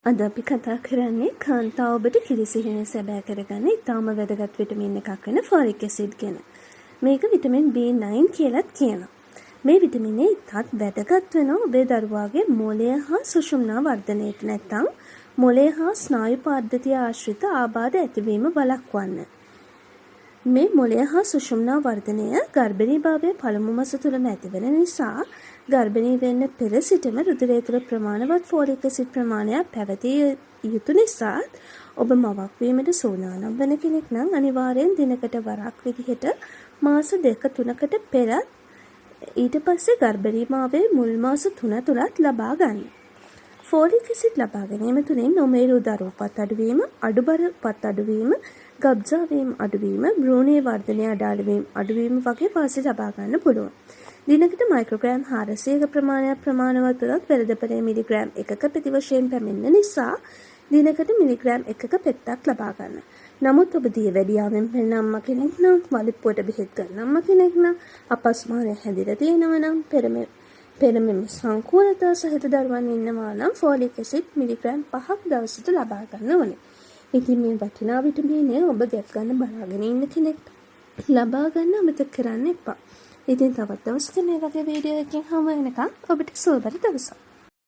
අද අපි කතා කරන්නේ කාන්තාව ඔබට කිරිසිහින සැබෑ කරගන්න ඉතාම වැදගත් විටමින් එකක් වෙන ෆෝලික් ඇසිඩ් ගැන. මේක විටමින් B9 කියලත් කියනවා. මේ විටමිනේ ඉතාත් වැදගත් වෙනවා ඔබේ දරුවාගේ මොළය හා සුෂුම්නා වර්ධනයට නැත්නම් මොළය හා ස්නායු පද්ධතිය ආශ්‍රිත ආබාධ ඇතිවීම වළක්වන්න. මේ මොළය හා සුෂුම්නා වර්ධනය ගර්භණී භාවයේ පළමු මාස තුලම ඇතිවෙන නිසා ගර්භණී වෙන්න පෙර සිටම රුධිරය තුළ ප්‍රමාණවත් ෆෝලික් ඇසිඩ් ප්‍රමාණයක් පැවතිය යුතු නිසා ඔබ මවක් වීමට සූදානම් වෙන කෙනෙක් නම් අනිවාර්යෙන් දිනකට වරක් විදිහට මාස 2-3කට පෙර ඊට පස්සේ ගර්භණී භාවයේ මුල් මාස 3 තුලත් ලබා ගන්න. ෆෝලික් ඇසිඩ් ලබා ගැනීම තුළින් නොමේරු දරුවපත් අඩුවීම, අඩුබරපත් අඩුවීම, ගබ්සා වීම අඩුවීම, භ්‍රූණයේ වර්ධනය අඩාලවීම අඩුවීම වගේ වාසි ලබා ගන්න පුළුවන්. දිනකට මයික්‍රෝග්‍රෑම් 400ක ප්‍රමාණයක් ප්‍රමාණවත් වුණොත් පෙරදපරේ මිලිග්‍රෑම් 1ක ප්‍රති වශයෙන් පැමිණෙන නිසා දිනකට මිලිග්‍රෑම් 1ක පෙත්තක් ලබා ගන්න. නමුත් ඔබ දියවැඩියාවෙන් පෙළෙන අම්මා කෙනෙක් නම්, වලිප්පුවට බෙහෙත් ගන්න අම්මා කෙනෙක් නම්, අපස්මාරය හැදිලා තියෙනවා නම්, පෙරමෙම සංකූලතා සහිත දරුවන් ඉන්නවා නම් ෆෝලික් ඇසිඩ් මිලිග්‍රෑම් 5ක් දවසට ලබා ගන්න ඕනේ. ඉතින් මේ වටිනා විටමිනය ඔබ ගැප් ගන්න බලාගෙන ඉන්න කෙනෙක්ට ලබා ගන්න අමතක කරන්න එපා. ඉතින් තවත් දවසක මේ වගේ වීඩියෝ එකකින් හමු වෙනකම් ඔබට සුවබර දවසක්.